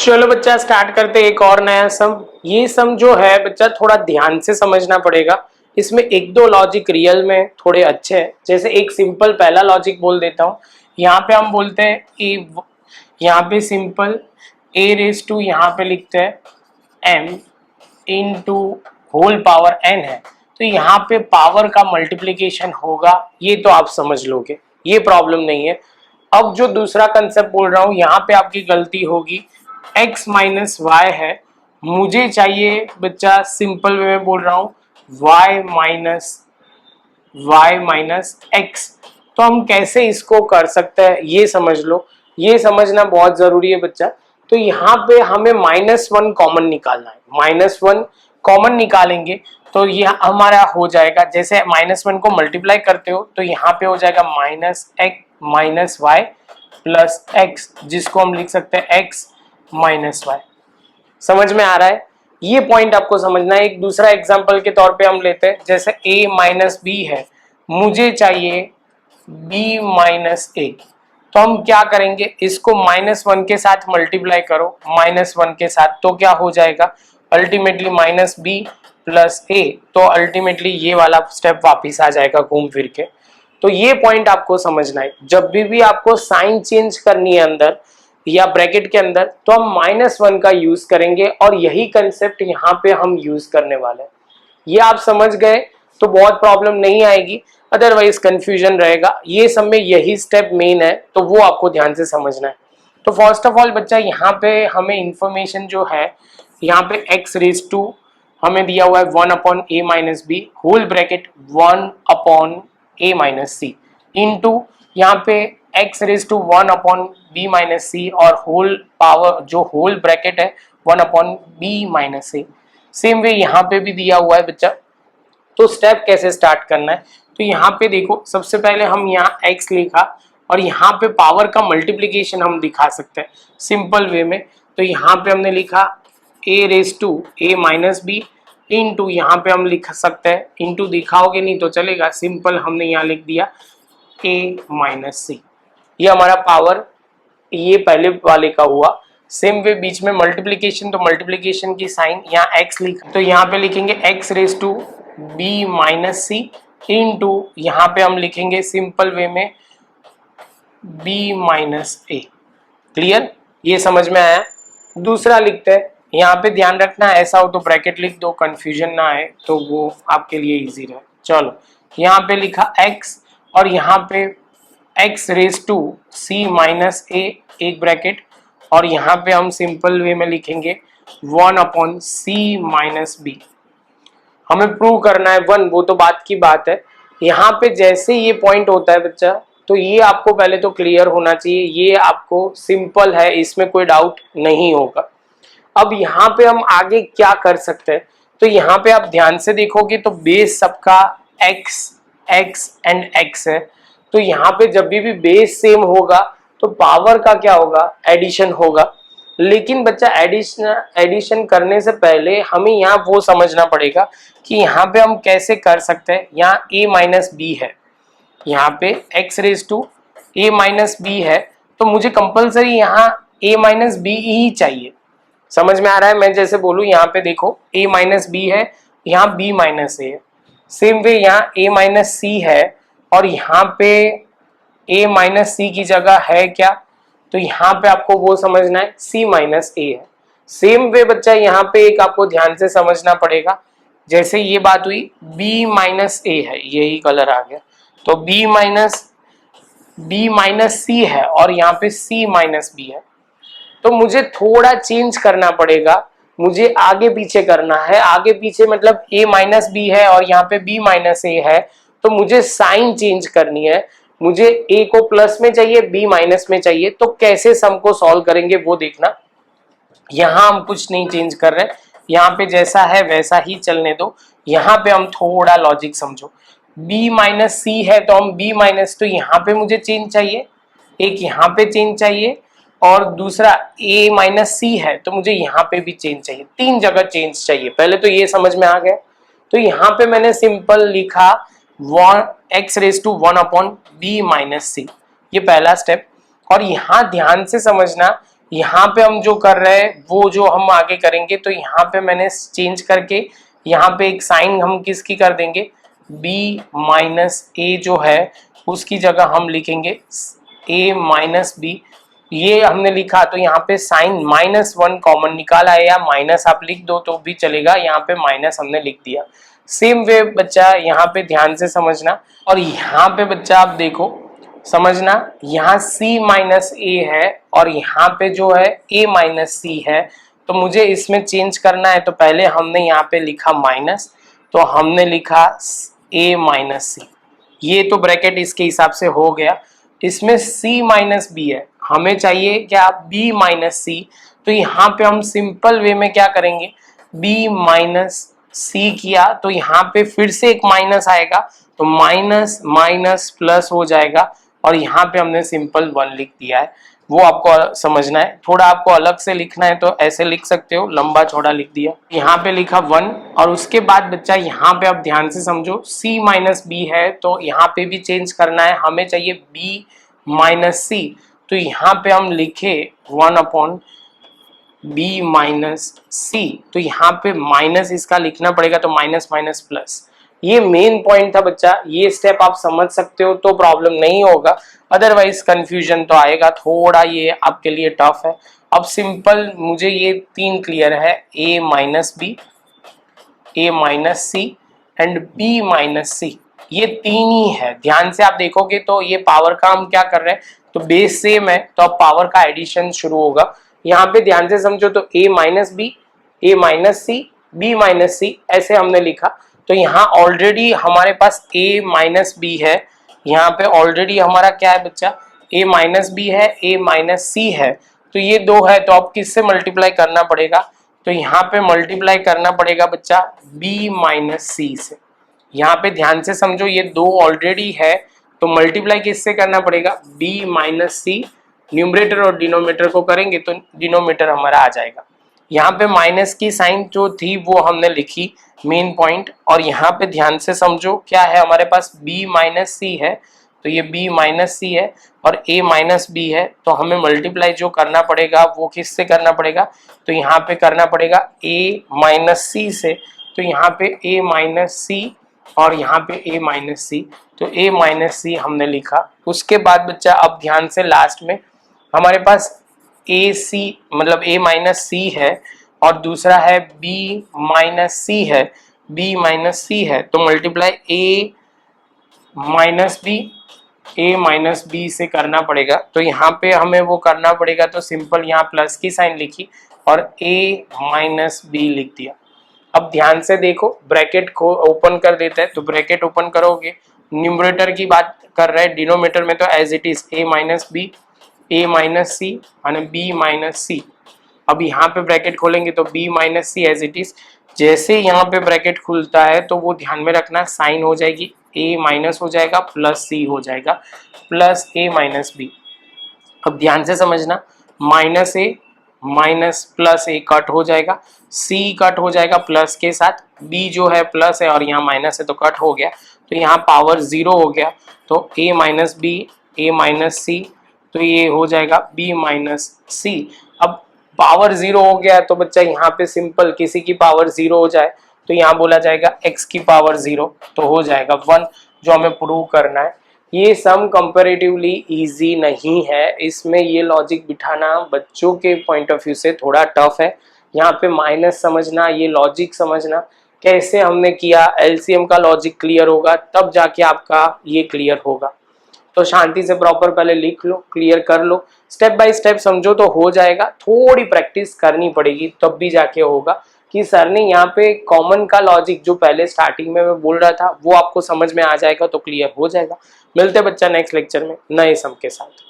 चलो बच्चा स्टार्ट करते एक और नया सम। ये सम जो है बच्चा थोड़ा ध्यान से समझना पड़ेगा। इसमें एक दो लॉजिक रियल में थोड़े अच्छे हैं। जैसे एक सिंपल पहला लॉजिक बोल देता हूँ। यहाँ पे हम बोलते हैं ए, यहाँ पे सिंपल ए रेस टू यहाँ पे लिखते हैं M into whole power N है, तो यहाँ पे पावर का मल्टीप्लीकेशन होगा, ये तो आप समझ लोगे, ये प्रॉब्लम नहीं है। अब जो दूसरा कंसेप्ट बोल रहा हूँ यहाँ पे आपकी गलती होगी, x माइनस वाई है, मुझे चाहिए बच्चा सिंपल वे में बोल रहा हूँ y माइनस x। तो हम कैसे इसको कर सकते हैं ये समझ लो, ये समझना बहुत जरूरी है बच्चा। तो यहाँ पे हमें -1 कॉमन निकालना है, -1 कॉमन निकालेंगे तो ये हमारा हो जाएगा, जैसे -1 को मल्टीप्लाई करते हो तो यहाँ पे हो जाएगा माइनस वाई प्लस एक्स, जिसको हम लिख सकते हैं x माइनस वाई। समझ में आ रहा है? ये पॉइंट आपको समझना है। एक दूसरा एग्जांपल के तौर पे हम लेते हैं, जैसे a माइनस बी है, मुझे चाहिए b माइनस ए। तो हम क्या करेंगे, इसको -1 के साथ मल्टीप्लाई करो, -1 के साथ, तो क्या हो जाएगा अल्टीमेटली माइनस बी प्लस ए। तो अल्टीमेटली ये वाला स्टेप वापिस आ जाएगा घूम फिर के। तो ये पॉइंट आपको समझना है, जब भी आपको साइन चेंज करनी है अंदर या ब्रैकेट के अंदर, तो हम -1 का यूज करेंगे और यही कंसेप्ट यहाँ पे हम यूज करने वाले हैं। ये आप समझ गए तो बहुत प्रॉब्लम नहीं आएगी, अदरवाइज कंफ्यूजन रहेगा। ये सब में यही स्टेप मेन है, तो वो आपको ध्यान से समझना है। तो फर्स्ट ऑफ ऑल बच्चा यहाँ पे हमें इंफॉर्मेशन जो है, यहाँ पे x रेज टू हमें दिया हुआ है 1 upon a minus b whole bracket 1 upon a minus C into यहाँ पे x raise to 1 upon b minus c और होल पावर जो होल ब्रैकेट है 1 upon b minus c. Same way यहाँ पे भी दिया हुआ है बच्चा। तो स्टेप कैसे स्टार्ट करना है, तो यहाँ पे देखो, सबसे पहले हम यहाँ x लिखा और यहाँ पे पावर का मल्टीप्लीकेशन हम दिखा सकते हैं सिंपल वे में। तो यहाँ पे हमने लिखा a raise to A minus B into, यहाँ पे हम लिख सकते हैं, इंटू दिखाओगे नहीं तो चलेगा, सिंपल हमने यहाँ लिख दिया a माइनस सी। ये हमारा पावर ये पहले वाले का हुआ। सेम वे बीच में मल्टीप्लीकेशन, तो मल्टीप्लीकेशन की साइन यहाँ x लिखा, तो यहाँ पे लिखेंगे x raise to b minus C into, यहाँ पे हम लिखेंगे सिंपल वे में b माइनस ए। क्लियर? ये समझ में आया? दूसरा लिखते हैं, यहाँ पे ध्यान रखना ऐसा हो तो ब्रैकेट लिख दो, कंफ्यूजन ना आए, तो वो आपके लिए इजी रहे। चलो यहाँ पे लिखा x और यहाँ पे x raise to c minus a एक ब्रैकेट, और यहाँ पे हम सिंपल वे में लिखेंगे 1 अपॉन c माइनस बी। हमें प्रूव करना है 1, वो तो बात की बात है। यहाँ पे जैसे ये पॉइंट होता है बच्चा, तो ये आपको पहले तो क्लियर होना चाहिए, ये आपको सिंपल है, इसमें कोई डाउट नहीं होगा। अब यहाँ पे हम आगे क्या कर सकते हैं, तो यहाँ पे आप ध्यान से देखोगे तो बेस सबका x एंड x है। तो यहाँ पे जब भी बेस सेम होगा तो पावर का क्या होगा, एडिशन होगा। लेकिन बच्चा एडिशन करने से पहले हमें यहाँ वो समझना पड़ेगा कि यहाँ पे हम कैसे कर सकते हैं। यहाँ a माइनस बी है, यहाँ पे x raise to a minus B है, तो मुझे कंपलसरी यहाँ a माइनस बी ही चाहिए। समझ में आ रहा है? मैं जैसे बोलूँ, यहाँ पे देखो a माइनस बी है, यहाँ b माइनस ए है। सेम वे यहाँ a माइनस सी है और यहाँ पे a माइनस सी की जगह है क्या, तो यहाँ पे आपको वो समझना है c माइनस ए है। सेम वे बच्चा यहाँ पे एक आपको ध्यान से समझना पड़ेगा, जैसे ये बात हुई b माइनस ए है, यही कलर आ गया, तो b माइनस सी है और यहाँ पे c माइनस बी है। तो मुझे थोड़ा चेंज करना पड़ेगा, मुझे आगे पीछे करना है। आगे पीछे मतलब a माइनस बी है और यहाँ पे b माइनस ए है, तो मुझे साइन चेंज करनी है। मुझे a को प्लस में चाहिए, b माइनस में चाहिए, तो कैसे सम को सॉल्व करेंगे वो देखना। यहाँ हम कुछ नहीं चेंज कर रहे, यहाँ पे जैसा है वैसा ही चलने दो। यहाँ पे हम थोड़ा लॉजिक समझो, b माइनस सी है तो हम b माइनस, तो यहाँ पे मुझे चेंज चाहिए, एक यहाँ पे चेंज चाहिए और दूसरा a माइनस सी है तो मुझे यहाँ पे भी चेंज चाहिए, 3 जगह चेंज चाहिए। पहले तो ये समझ में आ गया। तो यहाँ पे मैंने सिंपल लिखा x raise to 1 upon b minus c, ये पहला स्टेप। और यहाँ ध्यान से समझना, यहाँ पे हम जो कर रहे हैं वो जो हम आगे करेंगे, तो यहाँ पे मैंने चेंज करके यहाँ पे एक साइन हम किसकी कर देंगे, b माइनस ए जो है उसकी जगह हम लिखेंगे a माइनस बी। ये हमने लिखा तो यहाँ पे साइन -1 कॉमन निकाला है, या माइनस आप लिख दो तो भी चलेगा, यहाँ पे माइनस हमने लिख दिया। सेम वे बच्चा यहाँ पे ध्यान से समझना, और यहाँ पे बच्चा आप देखो समझना, यहाँ c माइनस ए है और यहाँ पे जो है a माइनस सी है, तो मुझे इसमें चेंज करना है। तो पहले हमने यहाँ पे लिखा माइनस, तो हमने लिखा a माइनस सी, ये तो ब्रैकेट इसके हिसाब से हो गया। इसमें c माइनस बी है, हमें चाहिए क्या, b माइनस सी। तो यहाँ पे हम सिंपल वे में क्या करेंगे, b माइनस सी किया तो यहाँ पे फिर से एक माइनस आएगा, तो माइनस माइनस प्लस हो जाएगा, और यहाँ पे हमने सिंपल 1 लिख दिया है। वो आपको समझना है, थोड़ा आपको अलग से लिखना है तो ऐसे लिख सकते हो, लंबा चौड़ा लिख दिया, यहाँ पे लिखा 1। और उसके बाद बच्चा यहाँ पे आप ध्यान से समझो, c माइनस बी है तो यहाँ पे भी चेंज करना है, हमें चाहिए b माइनस सी। तो यहाँ पे हम लिखे 1 अपॉन b माइनस सी, तो यहाँ पे माइनस इसका लिखना पड़ेगा, तो माइनस माइनस प्लस। ये मेन पॉइंट था बच्चा, ये स्टेप आप समझ सकते हो तो प्रॉब्लम नहीं होगा, अदरवाइज कंफ्यूजन तो आएगा, थोड़ा ये आपके लिए टफ है। अब सिंपल मुझे ये 3 क्लियर है, a minus B, a minus c and b minus c, ये 3 ही है। ध्यान से आप देखोगे तो ये पावर का हम क्या कर रहे हैं, तो बेस सेम है तो अब पावर का एडिशन शुरू होगा। यहाँ पे ध्यान से समझो तो a minus B, a minus c, b minus c, ऐसे हमने लिखा। तो यहाँ ऑलरेडी हमारे पास a माइनस बी है, यहाँ पे ऑलरेडी हमारा क्या है बच्चा, a माइनस बी है, a माइनस सी है, तो ये 2 है, तो अब किससे मल्टीप्लाई करना पड़ेगा, तो यहाँ पे मल्टीप्लाई करना पड़ेगा बच्चा b माइनस सी से। यहाँ पे ध्यान से समझो, ये 2 ऑलरेडी है तो मल्टीप्लाई किससे करना पड़ेगा, b माइनस सी, न्यूमरेटर और डिनोमिनेटर को करेंगे तो डिनोमिनेटर हमारा आ जाएगा। यहाँ पे माइनस की साइन जो थी वो हमने लिखी, मेन पॉइंट। और यहाँ पे ध्यान से समझो क्या है हमारे पास, b माइनस सी है, तो ये b माइनस सी है और a माइनस बी है, तो हमें मल्टीप्लाई जो करना पड़ेगा वो किससे करना पड़ेगा, तो यहाँ पे करना पड़ेगा a माइनस सी से। तो यहाँ पे a माइनस सी और यहाँ पे a माइनस सी, तो a माइनस सी हमने लिखा। उसके बाद बच्चा अब ध्यान से लास्ट में हमारे पास ए सी मतलब a माइनस सी है और दूसरा है b माइनस सी है, b माइनस सी है, तो multiply a minus B, a minus B से करना पड़ेगा। तो यहाँ पे हमें वो करना पड़ेगा, तो सिंपल यहाँ प्लस की साइन लिखी और a माइनस बी लिख दिया। अब ध्यान से देखो, ब्रैकेट को ओपन कर देते हैं, तो ब्रैकेट ओपन करोगे, न्यूमरेटर की बात कर रहे हैं, डिनोमिनेटर में तो as it is a minus B, a minus c और b माइनस सी। अब यहाँ पे ब्रैकेट खोलेंगे तो b minus C as it is. जैसे यहाँ पे ब्रैकेट खुलता है तो वो ध्यान में रखना, साइन हो जाएगी, a माइनस हो जाएगा प्लस c हो जाएगा, प्लस a माइनस बी। अब ध्यान से समझना, minus a minus plus a cut हो जाएगा, c कट हो जाएगा प्लस के साथ, b जो है प्लस है और यहाँ माइनस है तो कट हो गया, तो यहाँ पावर 0 हो गया, तो a minus B, a minus c, तो ये हो जाएगा b माइनस सी। अब पावर 0 हो गया तो बच्चा यहाँ पे सिंपल किसी की पावर 0 हो जाए तो यहाँ बोला जाएगा x की पावर 0, तो हो जाएगा 1, जो हमें प्रूव करना है। ये सम कंपैरेटिवली इजी नहीं है, इसमें ये लॉजिक बिठाना बच्चों के पॉइंट ऑफ व्यू से थोड़ा टफ है। यहाँ पे माइनस समझना, ये लॉजिक समझना, कैसे हमने किया, एलसीएम का लॉजिक क्लियर होगा तब जाके आपका ये क्लियर होगा। तो शांति से प्रॉपर पहले लिख लो, क्लियर कर लो, स्टेप बाय स्टेप समझो तो हो जाएगा। थोड़ी प्रैक्टिस करनी पड़ेगी तब भी जाके होगा कि सर ने यहाँ पे कॉमन का लॉजिक जो पहले स्टार्टिंग में मैं बोल रहा था वो आपको समझ में आ जाएगा तो क्लियर हो जाएगा। मिलते बच्चा नेक्स्ट लेक्चर में नए सम के साथ।